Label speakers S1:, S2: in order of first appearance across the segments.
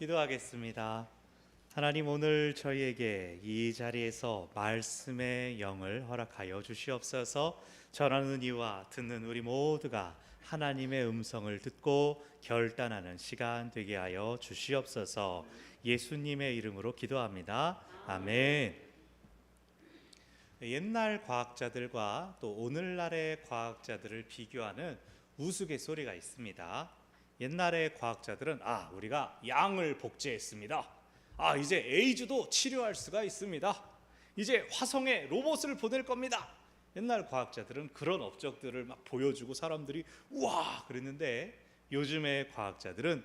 S1: 기도하겠습니다. 하나님, 오늘 저희에게 이 자리에서 말씀의 영을 허락하여 주시옵소서. 전하는 이와 듣는 우리 모두가 하나님의 음성을 듣고 결단하는 시간 되게 하여 주시옵소서. 예수님의 이름으로 기도합니다. 아멘. 옛날 과학자들과 또 오늘날의 과학자들을 비교하는 우스갯소리가 있습니다. 옛날의 과학자들은 우리가 양을 복제했습니다. 이제 에이즈도 치료할 수가 있습니다. 이제 화성에 로봇을 보낼 겁니다. 옛날 과학자들은 그런 업적들을 막 보여주고 사람들이 우와 그랬는데, 요즘의 과학자들은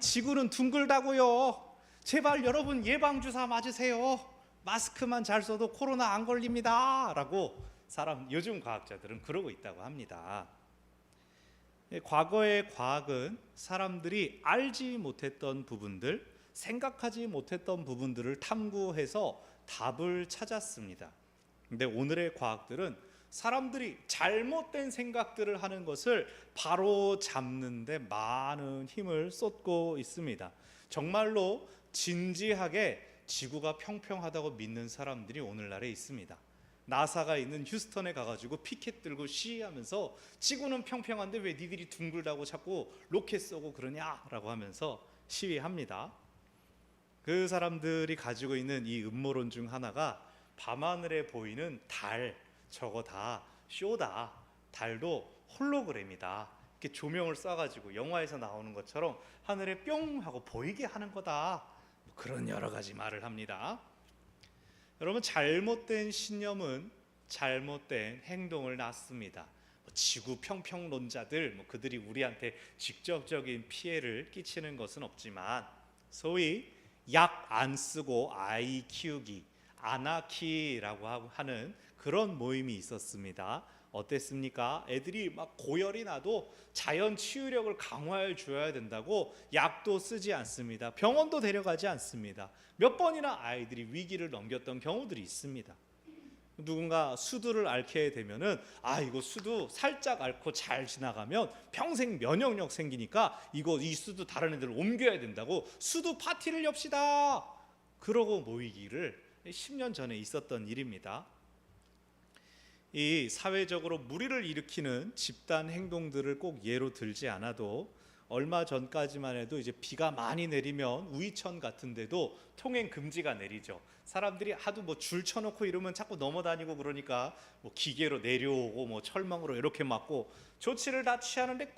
S1: 지구는 둥글다고요. 제발 여러분 예방주사 맞으세요. 마스크만 잘 써도 코로나 안 걸립니다. 라고 요즘 과학자들은 그러고 있다고 합니다. 과거의 과학은 사람들이 알지 못했던 부분들, 생각하지 못했던 부분들을 탐구해서 답을 찾았습니다. 근데 오늘의 과학들은 사람들이 잘못된 생각들을 하는 것을 바로 잡는 데 많은 힘을 쏟고 있습니다. 정말로 진지하게 지구가 평평하다고 믿는 사람들이 오늘날에 있습니다. 나사가 있는 휴스턴에 가가지고 피켓 들고 시위하면서 지구는 평평한데 왜 니들이 둥글다고 자꾸 로켓 쏘고 그러냐라고 하면서 시위합니다. 그 사람들이 가지고 있는 이 음모론 중 하나가 밤하늘에 보이는 달, 저거 다 쇼다. 달도 홀로그램이다. 이렇게 조명을 쏴가지고 영화에서 나오는 것처럼 하늘에 뿅 하고 보이게 하는 거다. 그런 여러 가지 말을 합니다. 여러분, 잘못된 신념은 잘못된 행동을 낳습니다. 지구 평평론자들, 그들이 우리한테 직접적인 피해를 끼치는 것은 없지만, 소위 약 안 쓰고 아이 키우기, 아나키라고 하는 그런 모임이 있었습니다. 어땠습니까? 애들이 막 고열이 나도 자연 치유력을 강화해 줘야 된다고 약도 쓰지 않습니다. 병원도 데려가지 않습니다. 몇 번이나 아이들이 위기를 넘겼던 경우들이 있습니다. 누군가 수두를 앓게 되면은 이거 수두 살짝 앓고 잘 지나가면 평생 면역력 생기니까 이 수두 다른 애들 옮겨야 된다고 수두 파티를 엽시다. 그러고 모이기를 10년 전에 있었던 일입니다. 이 사회적으로 무리를 일으키는 집단 행동들을 꼭 예로 들지 않아도 얼마 전까지만 해도 이제 비가 많이 내리면 우이천 같은 데도 통행 금지가 내리죠. 사람들이 하도 줄 쳐놓고 이러면 자꾸 넘어다니고 그러니까 기계로 내려오고 철망으로 이렇게 막고 조치를 다 취하는데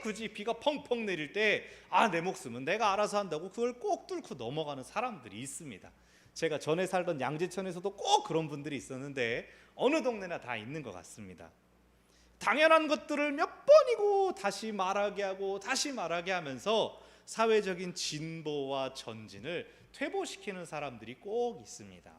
S1: 굳이 비가 펑펑 내릴 때 내 목숨은 내가 알아서 한다고 그걸 꼭 뚫고 넘어가는 사람들이 있습니다. 제가 전에 살던 양재천에서도 꼭 그런 분들이 있었는데 어느 동네나 다 있는 것 같습니다. 당연한 것들을 몇 번이고 다시 말하게 하고 다시 말하게 하면서 사회적인 진보와 전진을 퇴보시키는 사람들이 꼭 있습니다.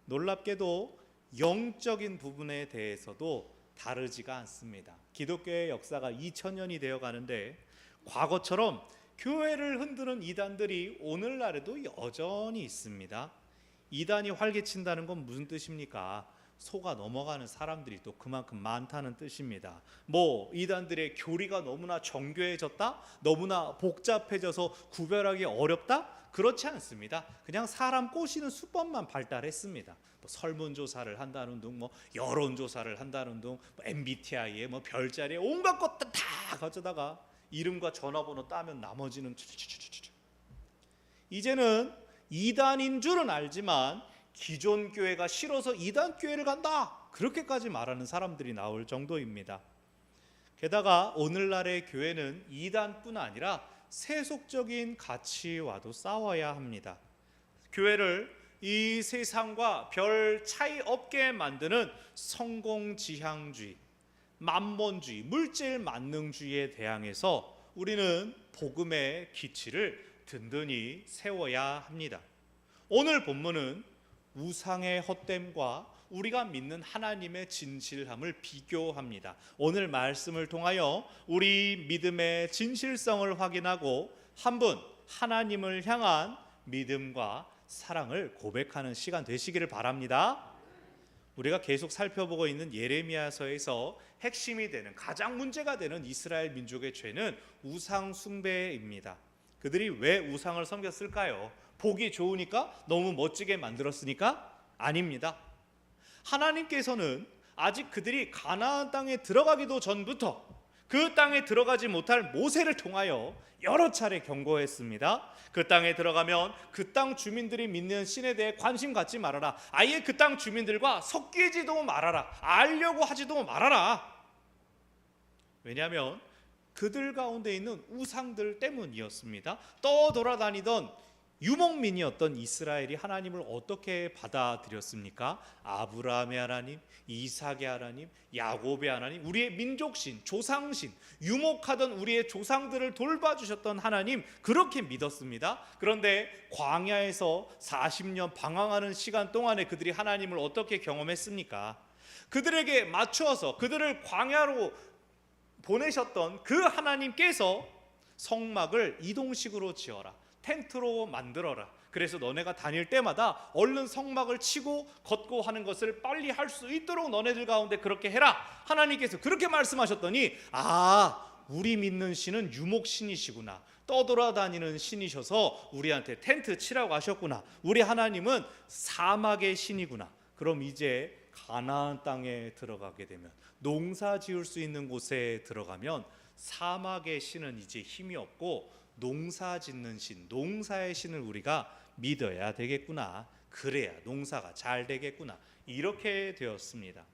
S1: 놀랍게도 영적인 부분에 대해서도 다르지가 않습니다. 기독교의 역사가 2000년이 되어 가는데 과거처럼 교회를 흔드는 이단들이 오늘날에도 여전히 있습니다. 이단이 활개친다는 건 무슨 뜻입니까? 속아 넘어가는 사람들이 또 그만큼 많다는 뜻입니다. 이단들의 교리가 너무나 정교해졌다? 너무나 복잡해져서 구별하기 어렵다? 그렇지 않습니다. 그냥 사람 꼬시는 수법만 발달했습니다. 설문조사를 한다는 둥, 여론조사를 한다는 둥, MBTI에 별자리에 온갖 것들 다 가져다가 이름과 전화번호 따면 나머지는 이제는 이단인 줄은 알지만 기존 교회가 싫어서 이단 교회를 간다, 그렇게까지 말하는 사람들이 나올 정도입니다. 게다가 오늘날의 교회는 이단뿐 아니라 세속적인 가치와도 싸워야 합니다. 교회를 이 세상과 별 차이 없게 만드는 성공지향주의, 만본주의, 물질 만능주의에 대항해서 우리는 복음의 기치를 든든히 세워야 합니다. 오늘 본문은 우상의 헛됨과 우리가 믿는 하나님의 진실함을 비교합니다. 오늘 말씀을 통하여 우리 믿음의 진실성을 확인하고 한 분 하나님을 향한 믿음과 사랑을 고백하는 시간 되시기를 바랍니다. 우리가 계속 살펴보고 있는 예레미야서에서 핵심이 되는, 가장 문제가 되는 이스라엘 민족의 죄는 우상 숭배입니다. 그들이 왜 우상을 섬겼을까요? 보기 좋으니까? 너무 멋지게 만들었으니까? 아닙니다. 하나님께서는 아직 그들이 가나안 땅에 들어가기도 전부터 그 땅에 들어가지 못할 모세를 통하여 여러 차례 경고했습니다. 그 땅에 들어가면 그 땅 주민들이 믿는 신에 대해 관심 갖지 말아라. 아예 그 땅 주민들과 섞이지도 말아라. 알려고 하지도 말아라. 왜냐하면 그들 가운데 있는 우상들 때문이었습니다. 떠돌아다니던 유목민이었던 이스라엘이 하나님을 어떻게 받아들였습니까? 아브라함의 하나님, 이삭의 하나님, 야곱의 하나님, 우리의 민족신, 조상신, 유목하던 우리의 조상들을 돌봐주셨던 하나님, 그렇게 믿었습니다. 그런데 광야에서 40년 방황하는 시간 동안에 그들이 하나님을 어떻게 경험했습니까? 그들에게 맞추어서 그들을 광야로 보내셨던 그 하나님께서 성막을 이동식으로 지어라, 텐트로 만들어라. 그래서 너네가 다닐 때마다 얼른 성막을 치고 걷고 하는 것을 빨리 할 수 있도록 너네들 가운데 그렇게 해라. 하나님께서 그렇게 말씀하셨더니 우리 믿는 신은 유목신이시구나. 떠돌아다니는 신이셔서 우리한테 텐트 치라고 하셨구나. 우리 하나님은 사막의 신이구나. 그럼 이제 가나안 땅에 들어가게 되면, 농사 지을 수 있는 곳에 들어가면 사막의 신은 이제 힘이 없고 농사 짓는 신, 농사의 신을 우리가 믿어야 되겠구나. 그래야 농사가 잘 되겠구나. 이렇게 되었습니다.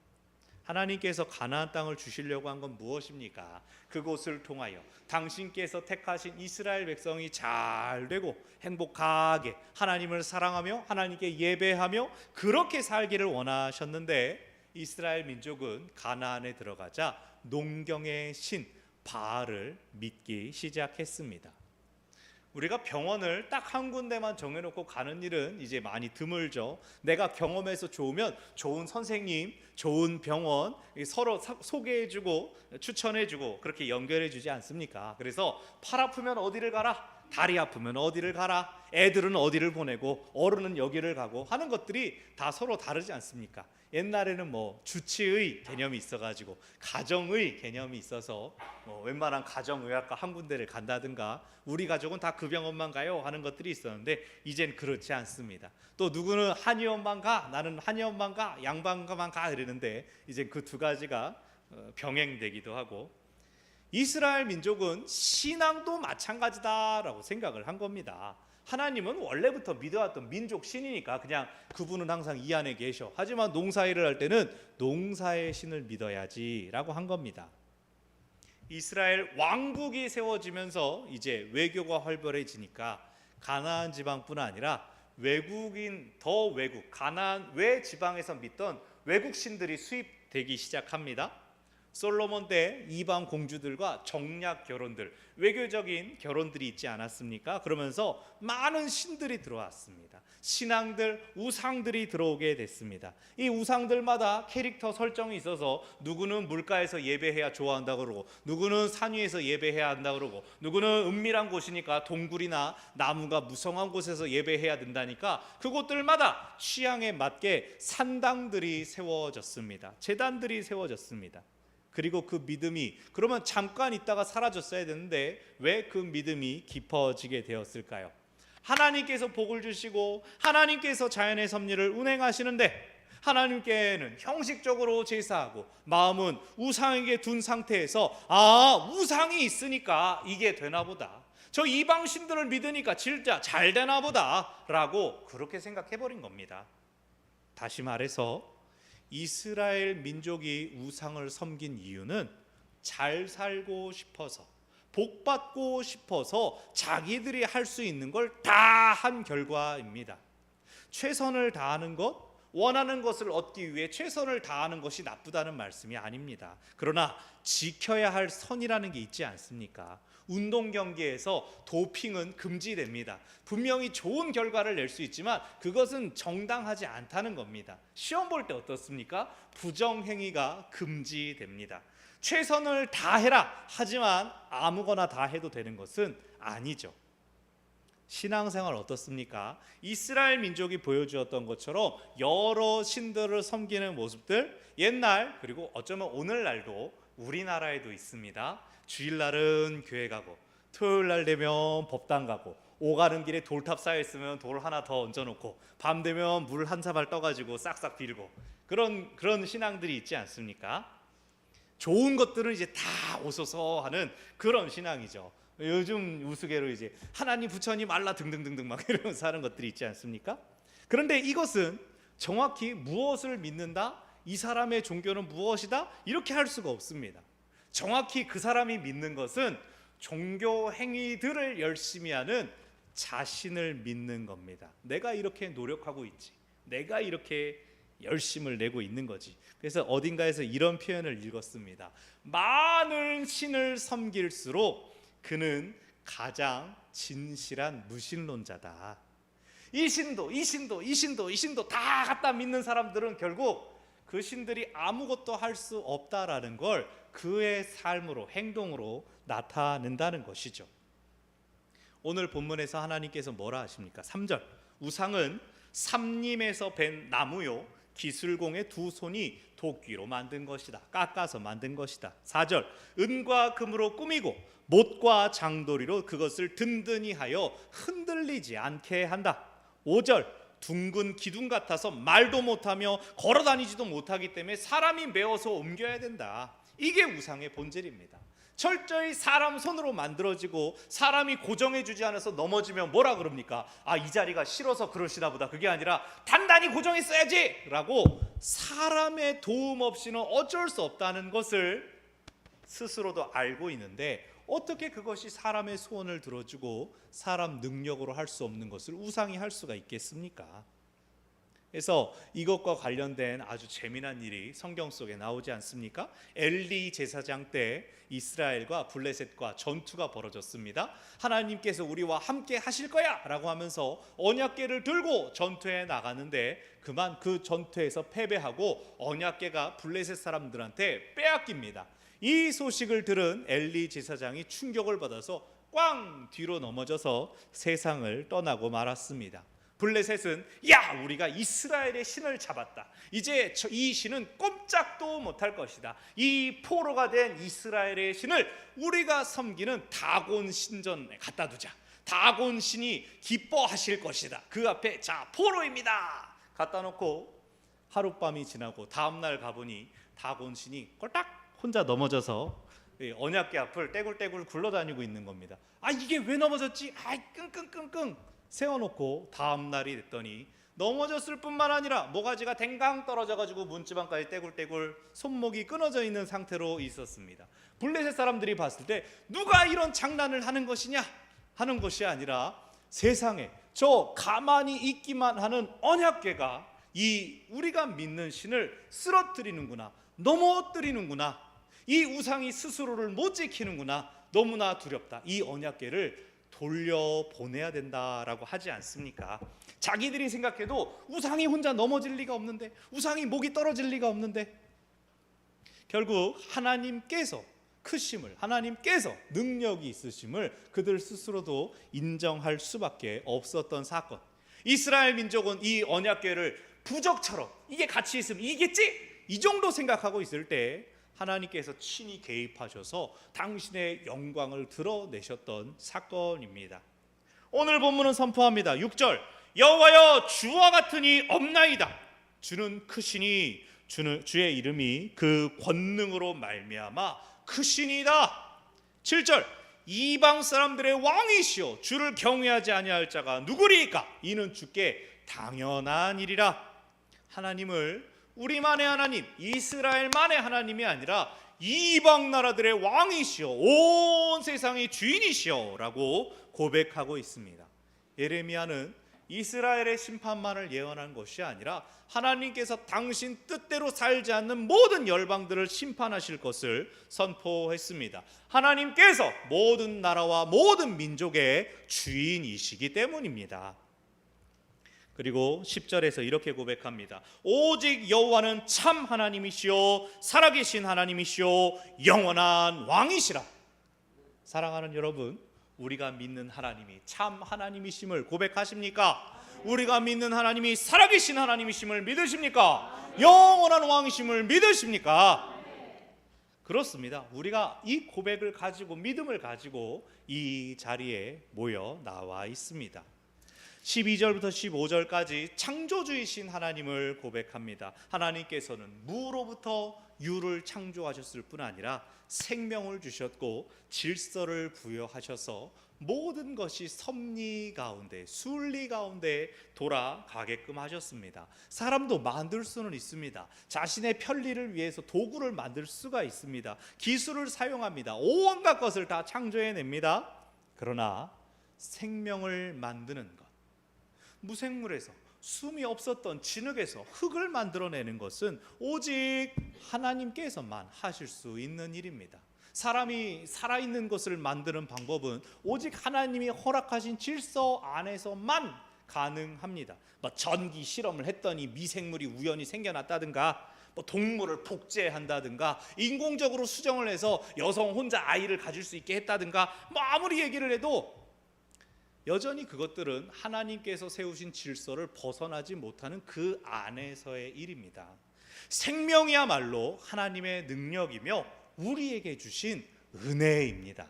S1: 하나님께서 가나안 땅을 주시려고 한 건 무엇입니까? 그곳을 통하여 당신께서 택하신 이스라엘 백성이 잘 되고 행복하게 하나님을 사랑하며 하나님께 예배하며 그렇게 살기를 원하셨는데, 이스라엘 민족은 가나안에 들어가자 농경의 신 바알을 믿기 시작했습니다. 우리가 병원을 딱 한 군데만 정해놓고 가는 일은 이제 많이 드물죠. 내가 경험해서 좋으면 좋은 선생님, 좋은 병원 서로 소개해주고 추천해주고 그렇게 연결해주지 않습니까? 그래서 팔 아프면 어디를 가라, 다리 아프면 어디를 가라, 애들은 어디를 보내고 어른은 여기를 가고 하는 것들이 다 서로 다르지 않습니까? 옛날에는 주치의 개념이 있어가지고 가정의 개념이 있어서 웬만한 가정의학과 한 군데를 간다든가, 우리 가족은 다 그 병원만 가요 하는 것들이 있었는데 이젠 그렇지 않습니다. 또 누구는 한의원만 가, 나는 한의원만 가, 양방가만 가 이러는데 이제 그 두 가지가 병행되기도 하고, 이스라엘 민족은 신앙도 마찬가지다라고 생각을 한 겁니다. 하나님은 원래부터 믿어왔던 민족 신이니까 그냥 그분은 항상 이 안에 계셔. 하지만 농사일을 할 때는 농사의 신을 믿어야지라고 한 겁니다. 이스라엘 왕국이 세워지면서 이제 외교가 활발해지니까 가나안 지방뿐 아니라 가나안 외 지방에서 믿던 외국 신들이 수입되기 시작합니다. 솔로몬 때 이방 공주들과 정략 결혼들, 외교적인 결혼들이 있지 않았습니까? 그러면서 많은 신들이 들어왔습니다. 신앙들, 우상들이 들어오게 됐습니다. 이 우상들마다 캐릭터 설정이 있어서 누구는 물가에서 예배해야 좋아한다 그러고, 누구는 산 위에서 예배해야 한다 그러고, 누구는 은밀한 곳이니까 동굴이나 나무가 무성한 곳에서 예배해야 된다니까 그곳들마다 취향에 맞게 산당들이 세워졌습니다. 제단들이 세워졌습니다. 그리고 그 믿음이 그러면 잠깐 있다가 사라졌어야 되는데 왜 그 믿음이 깊어지게 되었을까요? 하나님께서 복을 주시고 하나님께서 자연의 섭리를 운행하시는데 하나님께는 형식적으로 제사하고 마음은 우상에게 둔 상태에서 우상이 있으니까 이게 되나 보다, 저 이방 신들을 믿으니까 진짜 잘 되나 보다 라고 그렇게 생각해버린 겁니다. 다시 말해서 이스라엘 민족이 우상을 섬긴 이유는 잘 살고 싶어서, 복 받고 싶어서 자기들이 할 수 있는 걸 다 한 결과입니다. 최선을 다하는 것, 원하는 것을 얻기 위해 최선을 다하는 것이 나쁘다는 말씀이 아닙니다. 그러나 지켜야 할 선이라는 게 있지 않습니까? 운동 경기에서 도핑은 금지됩니다. 분명히 좋은 결과를 낼 수 있지만 그것은 정당하지 않다는 겁니다. 시험 볼 때 어떻습니까? 부정행위가 금지됩니다. 최선을 다해라 하지만 아무거나 다 해도 되는 것은 아니죠. 신앙생활 어떻습니까? 이스라엘 민족이 보여주었던 것처럼 여러 신들을 섬기는 모습들, 옛날 그리고 어쩌면 오늘날도 우리나라에도 있습니다. 주일날은 교회 가고 토요일 날 되면 법당 가고, 오가는 길에 돌탑 쌓여 있으면 돌 하나 더 얹어놓고, 밤 되면 물 한 사발 떠가지고 싹싹 빌고, 그런 신앙들이 있지 않습니까? 좋은 것들은 이제 다 오소서 하는 그런 신앙이죠. 요즘 우스개로 이제 하나님, 부처님, 알라 등등등등 막 이러면서 하는 것들이 있지 않습니까? 그런데 이것은 정확히 무엇을 믿는다? 이 사람의 종교는 무엇이다? 이렇게 할 수가 없습니다. 정확히 그 사람이 믿는 것은 종교 행위들을 열심히 하는 자신을 믿는 겁니다. 내가 이렇게 노력하고 있지, 내가 이렇게 열심을 내고 있는 거지. 그래서 어딘가에서 이런 표현을 읽었습니다. 많은 신을 섬길수록 그는 가장 진실한 무신론자다. 이 신도 다 갖다 믿는 사람들은 결국 그 신들이 아무것도 할 수 없다라는 걸 그의 삶으로, 행동으로 나타낸다는 것이죠. 오늘 본문에서 하나님께서 뭐라 하십니까? 3절, 우상은 삼림에서 벤 나무요, 기술공의 두 손이 도끼로 만든 것이다. 깎아서 만든 것이다. 4절, 은과 금으로 꾸미고 못과 장도리로 그것을 든든히 하여 흔들리지 않게 한다. 5절, 둥근 기둥 같아서 말도 못하며 걸어다니지도 못하기 때문에 사람이 메어서 옮겨야 된다. 이게 우상의 본질입니다. 철저히 사람 손으로 만들어지고 사람이 고정해주지 않아서 넘어지면 뭐라 그럽니까? 아, 이 자리가 싫어서 그러시나 보다. 그게 아니라 단단히 고정했어야지 라고 사람의 도움 없이는 어쩔 수 없다는 것을 스스로도 알고 있는데, 어떻게 그것이 사람의 소원을 들어주고 사람 능력으로 할 수 없는 것을 우상이 할 수가 있겠습니까? 그래서 이것과 관련된 아주 재미난 일이 성경 속에 나오지 않습니까? 엘리 제사장 때 이스라엘과 블레셋과 전투가 벌어졌습니다. 하나님께서 우리와 함께 하실 거야 라고 하면서 언약궤를 들고 전투에 나가는데 그만 그 전투에서 패배하고 언약궤가 블레셋 사람들한테 빼앗깁니다. 이 소식을 들은 엘리 제사장이 충격을 받아서 꽝 뒤로 넘어져서 세상을 떠나고 말았습니다. 블레셋은 야, 우리가 이스라엘의 신을 잡았다. 이제 이 신은 꼼짝도 못할 것이다. 이 포로가 된 이스라엘의 신을 우리가 섬기는 다곤 신전에 갖다 두자. 다곤 신이 기뻐하실 것이다. 그 앞에 자, 포로입니다 갖다 놓고 하룻밤이 지나고 다음날 가보니 다곤 신이 꼴딱 혼자 넘어져서 언약궤 앞을 떼굴떼굴 굴러다니고 있는 겁니다. 아, 이게 왜 넘어졌지? 아이, 끙끙끙끙 세워놓고 다음 날이 됐더니 넘어졌을 뿐만 아니라 모가지가 댕강 떨어져가지고 문지방까지 떼굴떼굴 손목이 끊어져 있는 상태로 있었습니다. 블레셋 사람들이 봤을 때 누가 이런 장난을 하는 것이냐 하는 것이 아니라 세상에 저 가만히 있기만 하는 언약궤가 이 우리가 믿는 신을 쓰러뜨리는구나, 넘어뜨리는구나, 이 우상이 스스로를 못 지키는구나, 너무나 두렵다. 이 언약궤를 돌려보내야 된다라고 하지 않습니까? 자기들이 생각해도 우상이 혼자 넘어질 리가 없는데, 우상이 목이 떨어질 리가 없는데, 결국 하나님께서 크심을, 하나님께서 능력이 있으심을 그들 스스로도 인정할 수밖에 없었던 사건. 이스라엘 민족은 이 언약궤를 부적처럼 이게 같이 있으면 이겠지? 이 정도 생각하고 있을 때 하나님께서 친히 개입하셔서 당신의 영광을 드러내셨던 사건입니다. 오늘 본문은 선포합니다. 6절, 여호와여 주와 같은 이 없나이다. 주는 크시니 주의 이름이 그 권능으로 말미암아 크시니이다. 7절, 이방 사람들의 왕이시오 주를 경외하지 아니할 자가 누구리이까? 이는 주께 당연한 일이라. 하나님을 우리만의 하나님, 이스라엘만의 하나님이 아니라 이방 나라들의 왕이시오, 온 세상의 주인이시오 라고 고백하고 있습니다. 예레미야는 이스라엘의 심판만을 예언한 것이 아니라 하나님께서 당신 뜻대로 살지 않는 모든 열방들을 심판하실 것을 선포했습니다. 하나님께서 모든 나라와 모든 민족의 주인이시기 때문입니다. 그리고 10절에서 이렇게 고백합니다. 오직 여호와는 참 하나님이시오 살아계신 하나님이시오 영원한 왕이시라. 사랑하는 여러분, 우리가 믿는 하나님이 참 하나님이심을 고백하십니까? 우리가 믿는 하나님이 살아계신 하나님이심을 믿으십니까? 영원한 왕이심을 믿으십니까? 그렇습니다. 우리가 이 고백을 가지고 믿음을 가지고 이 자리에 모여 나와 있습니다. 12절부터 15절까지 창조주이신 하나님을 고백합니다. 하나님께서는 무로부터 유를 창조하셨을 뿐 아니라 생명을 주셨고 질서를 부여하셔서 모든 것이 섭리 가운데, 순리 가운데 돌아가게끔 하셨습니다. 사람도 만들 수는 있습니다. 자신의 편리를 위해서 도구를 만들 수가 있습니다. 기술을 사용합니다. 온갖 것을 다 창조해냅니다. 그러나 생명을 만드는 것, 무생물에서, 숨이 없었던 진흙에서 흙을 만들어내는 것은 오직 하나님께서만 하실 수 있는 일입니다. 사람이 살아있는 것을 만드는 방법은 오직 하나님이 허락하신 질서 안에서만 가능합니다. 전기 실험을 했더니 미생물이 우연히 생겨났다든가, 동물을 복제한다든가, 인공적으로 수정을 해서 여성 혼자 아이를 가질 수 있게 했다든가, 아무리 얘기를 해도 여전히 그것들은 하나님께서 세우신 질서를 벗어나지 못하는 그 안에서의 일입니다. 생명이야말로 하나님의 능력이며 우리에게 주신 은혜입니다.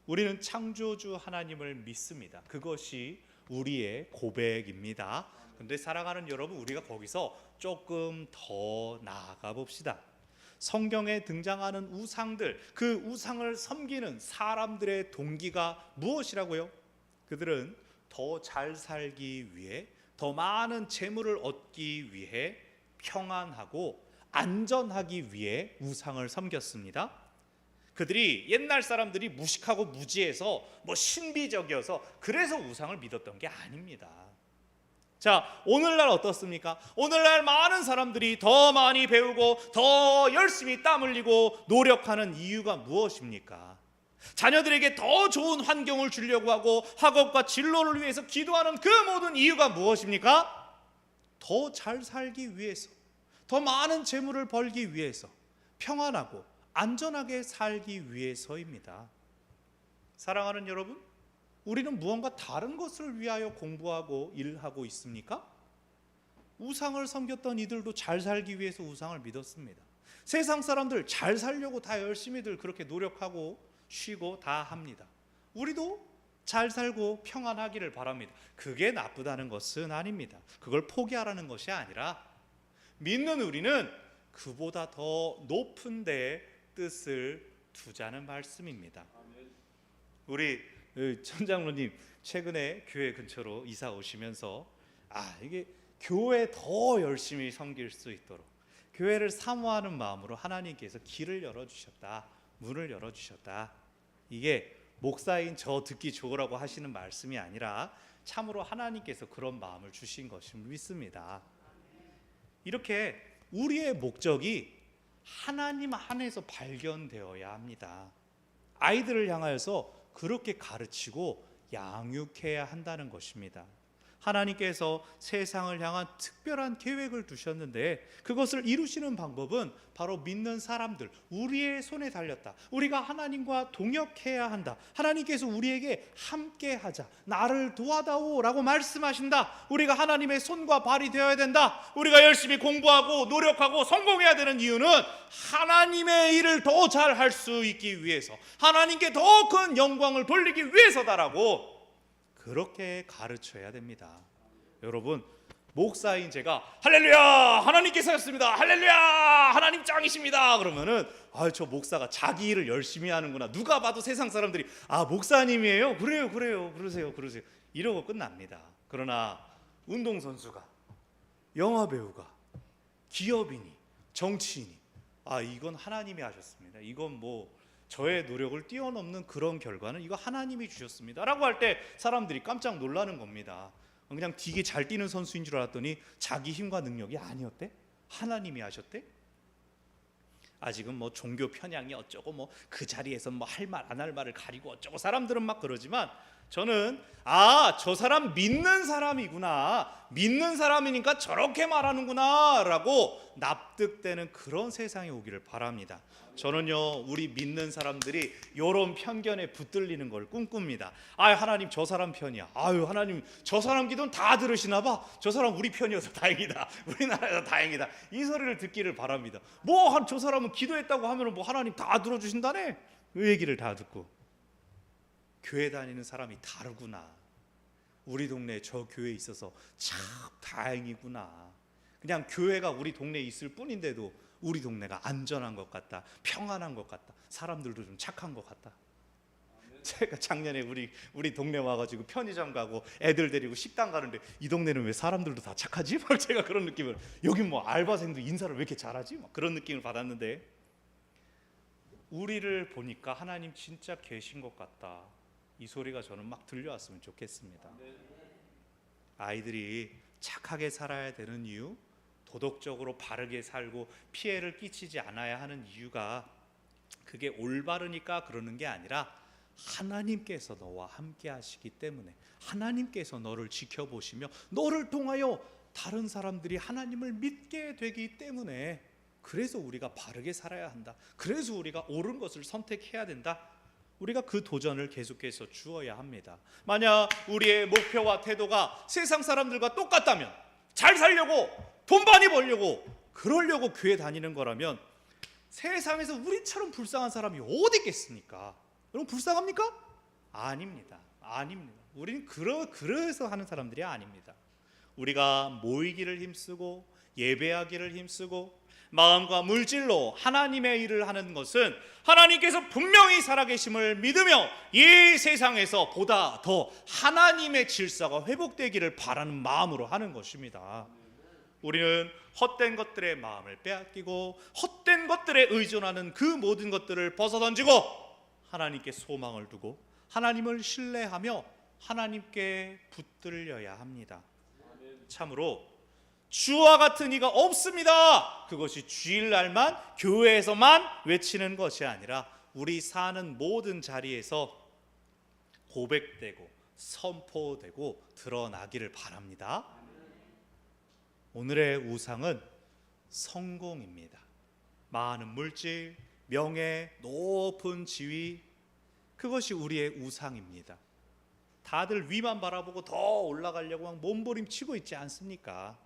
S1: 우리는 창조주 하나님을 믿습니다. 그것이 우리의 고백입니다. 그런데 사랑하는 여러분, 우리가 거기서 조금 더 나아가 봅시다. 성경에 등장하는 우상들, 그 우상을 섬기는 사람들의 동기가 무엇이라고요? 그들은 더 잘 살기 위해, 더 많은 재물을 얻기 위해, 평안하고 안전하기 위해 우상을 섬겼습니다. 그들이, 옛날 사람들이 무식하고 무지해서 신비적이어서 그래서 우상을 믿었던 게 아닙니다. 자, 오늘날 어떻습니까? 오늘날 많은 사람들이 더 많이 배우고 더 열심히 땀 흘리고 노력하는 이유가 무엇입니까? 자녀들에게 더 좋은 환경을 주려고 하고 학업과 진로를 위해서 기도하는 그 모든 이유가 무엇입니까? 더 잘 살기 위해서, 더 많은 재물을 벌기 위해서, 평안하고 안전하게 살기 위해서입니다. 사랑하는 여러분, 우리는 무언가 다른 것을 위하여 공부하고 일하고 있습니까? 우상을 섬겼던 이들도 잘 살기 위해서 우상을 믿었습니다. 세상 사람들 잘 살려고 다 열심히들 그렇게 노력하고 쉬고 다 합니다. 우리도 잘 살고 평안하기를 바랍니다. 그게 나쁘다는 것은 아닙니다. 그걸 포기하라는 것이 아니라 믿는 우리는 그보다 더 높은 데 뜻을 두자는 말씀입니다. 우리 천장로님 최근에 교회 근처로 이사 오시면서 이게 교회 더 열심히 섬길 수 있도록 교회를 사모하는 마음으로 하나님께서 길을 열어주셨다, 문을 열어주셨다. 이게 목사인 저 듣기 좋으라고 하시는 말씀이 아니라 참으로 하나님께서 그런 마음을 주신 것을 믿습니다. 이렇게 우리의 목적이 하나님 안에서 발견되어야 합니다. 아이들을 향하여서 그렇게 가르치고 양육해야 한다는 것입니다. 하나님께서 세상을 향한 특별한 계획을 두셨는데 그것을 이루시는 방법은 바로 믿는 사람들, 우리의 손에 달렸다. 우리가 하나님과 동역해야 한다. 하나님께서 우리에게 함께하자, 나를 도와다오 라고 말씀하신다. 우리가 하나님의 손과 발이 되어야 된다. 우리가 열심히 공부하고 노력하고 성공해야 되는 이유는 하나님의 일을 더 잘 할 수 있기 위해서, 하나님께 더 큰 영광을 돌리기 위해서다라고 그렇게 가르쳐야 됩니다. 여러분, 목사인 제가 할렐루야 하나님께서 하셨습니다, 할렐루야 하나님 짱이십니다 그러면은 저 목사가 자기 일을 열심히 하는구나, 누가 봐도 세상 사람들이 목사님이에요, 그래요 그러세요 이러고 끝납니다. 그러나 운동선수가, 영화배우가, 기업인이, 정치인이 이건 하나님이 하셨습니다, 이건 저의 노력을 뛰어넘는 그런 결과는 이거 하나님이 주셨습니다 라고 할 때 사람들이 깜짝 놀라는 겁니다. 그냥 되게 잘 뛰는 선수인 줄 알았더니 자기 힘과 능력이 아니었대? 하나님이 하셨대? 아직은 종교 편향이 어쩌고 그 자리에서 할 말 안 할 말을 가리고 어쩌고 사람들은 막 그러지만 저는 저 사람 믿는 사람이구나, 믿는 사람이니까 저렇게 말하는구나 라고 납득되는 그런 세상이 오기를 바랍니다. 저는요, 우리 믿는 사람들이 이런 편견에 붙들리는 걸 꿈꿉니다. 하나님 저 사람 편이야. 하나님 저 사람 기도는 다 들으시나 봐. 저 사람 우리 편이어서 다행이다. 우리나라에서 다행이다. 이 소리를 듣기를 바랍니다. 저 사람은 기도했다고 하면 하나님 다 들어주신다네. 그 얘기를 다 듣고 교회 다니는 사람이 다르구나. 우리 동네에 저 교회에 있어서 참 다행이구나. 그냥 교회가 우리 동네에 있을 뿐인데도 우리 동네가 안전한 것 같다, 평안한 것 같다, 사람들도 좀 착한 것 같다. 제가 작년에 우리 동네 와가지고 편의점 가고 애들 데리고 식당 가는데 이 동네는 왜 사람들도 다 착하지? 막 제가 그런 느낌을, 여긴 알바생도 인사를 왜 이렇게 잘하지? 막 그런 느낌을 받았는데, 우리를 보니까 하나님 진짜 계신 것 같다, 이 소리가 저는 막 들려왔으면 좋겠습니다. 아이들이 착하게 살아야 되는 이유, 도덕적으로 바르게 살고 피해를 끼치지 않아야 하는 이유가 그게 올바르니까 그러는 게 아니라 하나님께서 너와 함께 하시기 때문에, 하나님께서 너를 지켜보시며 너를 통하여 다른 사람들이 하나님을 믿게 되기 때문에, 그래서 우리가 바르게 살아야 한다, 그래서 우리가 옳은 것을 선택해야 된다, 우리가 그 도전을 계속해서 주어야 합니다. 만약 우리의 목표와 태도가 세상 사람들과 똑같다면, 잘 살려고, 돈 많이 벌려고, 그러려고 교회 다니는 거라면 세상에서 우리처럼 불쌍한 사람이 어디 있겠습니까? 여러분, 불쌍합니까? 아닙니다. 우리는 그래서 하는 사람들이 아닙니다. 우리가 모이기를 힘쓰고 예배하기를 힘쓰고 마음과 물질로 하나님의 일을 하는 것은 하나님께서 분명히 살아계심을 믿으며 이 세상에서 보다 더 하나님의 질서가 회복되기를 바라는 마음으로 하는 것입니다. 우리는 헛된 것들의 마음을 빼앗기고 헛된 것들에 의존하는 그 모든 것들을 벗어던지고 하나님께 소망을 두고 하나님을 신뢰하며 하나님께 붙들려야 합니다. 참으로 주와 같은 이가 없습니다. 그것이 주일날만 교회에서만 외치는 것이 아니라 우리 사는 모든 자리에서 고백되고 선포되고 드러나기를 바랍니다. 오늘의 우상은 성공입니다. 많은 물질, 명예, 높은 지위, 그것이 우리의 우상입니다. 다들 위만 바라보고 더 올라가려고 막 몸부림치고 있지 않습니까?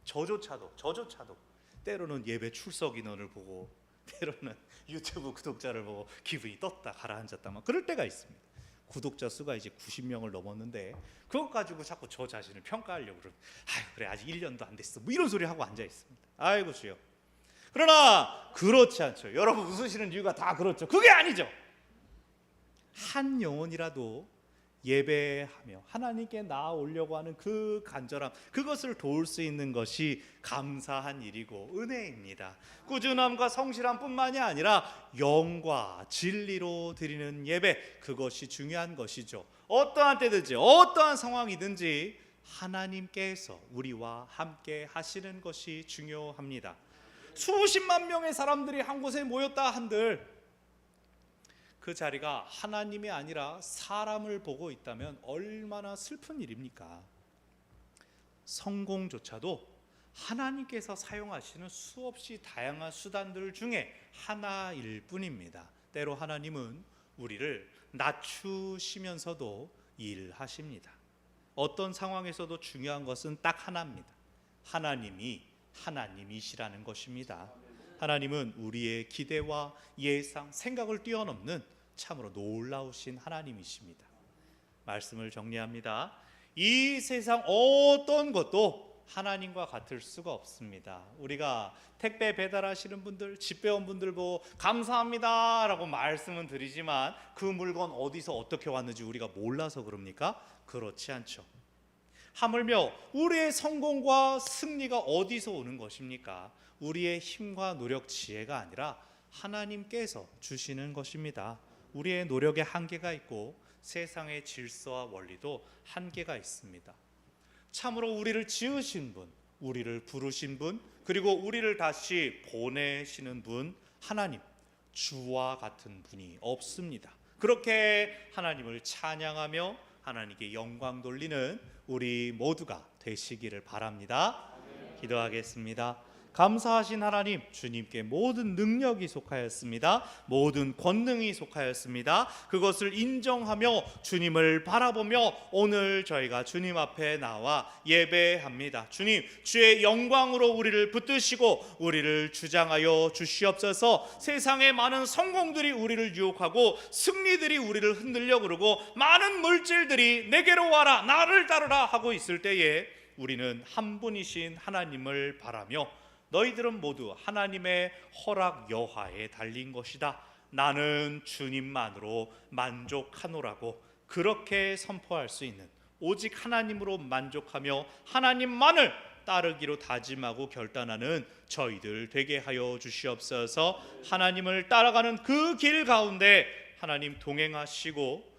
S1: 저조차도 때로는 예배 출석 인원을 보고, 때로는 유튜브 구독자를 보고 기분이 떴다 가라앉았다 막 그럴 때가 있습니다. 구독자 수가 이제 90명을 넘었는데 그것 가지고 자꾸 저 자신을 평가하려고 그러면 그래 아직 1년도 안 됐어 뭐 이런 소리 하고 앉아 있습니다. 아이고 주여. 그러나 그렇지 않죠. 여러분 웃으시는 이유가 다 그렇죠. 그게 아니죠. 한 영혼이라도 예배하며 하나님께 나아오려고 하는 그 간절함, 그것을 도울 수 있는 것이 감사한 일이고 은혜입니다. 꾸준함과 성실함뿐만이 아니라 영과 진리로 드리는 예배, 그것이 중요한 것이죠. 어떠한 때든지 어떠한 상황이든지 하나님께서 우리와 함께 하시는 것이 중요합니다. 수십만 명의 사람들이 한 곳에 모였다 한들 그 자리가 하나님이 아니라 사람을 보고 있다면 얼마나 슬픈 일입니까? 성공조차도 하나님께서 사용하시는 수없이 다양한 수단들 중에 하나일 뿐입니다. 때로 하나님은 우리를 낮추시면서도 일하십니다. 어떤 상황에서도 중요한 것은 딱 하나입니다. 하나님이시라는 것입니다. 하나님은 우리의 기대와 예상, 생각을 뛰어넘는 참으로 놀라우신 하나님이십니다. 말씀을 정리합니다. 이 세상 어떤 것도 하나님과 같을 수가 없습니다. 우리가 택배 배달하시는 분들, 집배원 분들 보고 감사합니다 라고 말씀은 드리지만 그 물건 어디서 어떻게 왔는지 우리가 몰라서 그럽니까? 그렇지 않죠. 하물며 우리의 성공과 승리가 어디서 오는 것입니까? 우리의 힘과 노력, 지혜가 아니라 하나님께서 주시는 것입니다. 우리의 노력에 한계가 있고 세상의 질서와 원리도 한계가 있습니다. 참으로 우리를 지으신 분, 우리를 부르신 분, 그리고 우리를 다시 보내시는 분, 하나님, 주와 같은 분이 없습니다. 그렇게 하나님을 찬양하며 하나님께 영광 돌리는 우리 모두가 되시기를 바랍니다. 기도하겠습니다. 감사하신 하나님, 주님께 모든 능력이 속하였습니다. 모든 권능이 속하였습니다. 그것을 인정하며 주님을 바라보며 오늘 저희가 주님 앞에 나와 예배합니다. 주님, 주의 영광으로 우리를 붙드시고 우리를 주장하여 주시옵소서. 세상의 많은 성공들이 우리를 유혹하고 승리들이 우리를 흔들려 그러고 많은 물질들이 내게로 와라, 나를 따르라 하고 있을 때에 우리는 한 분이신 하나님을 바라며 너희들은 모두 하나님의 허락 여하에 달린 것이다, 나는 주님만으로 만족하노라고 그렇게 선포할 수 있는, 오직 하나님으로 만족하며 하나님만을 따르기로 다짐하고 결단하는 저희들 되게 하여 주시옵소서. 하나님을 따라가는 그 길 가운데 하나님 동행하시고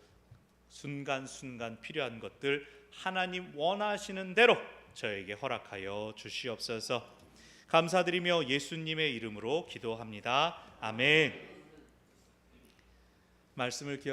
S1: 순간순간 필요한 것들 하나님 원하시는 대로 저에게 허락하여 주시옵소서. 감사드리며 예수님의 이름으로 기도합니다. 아멘. 말씀을 기억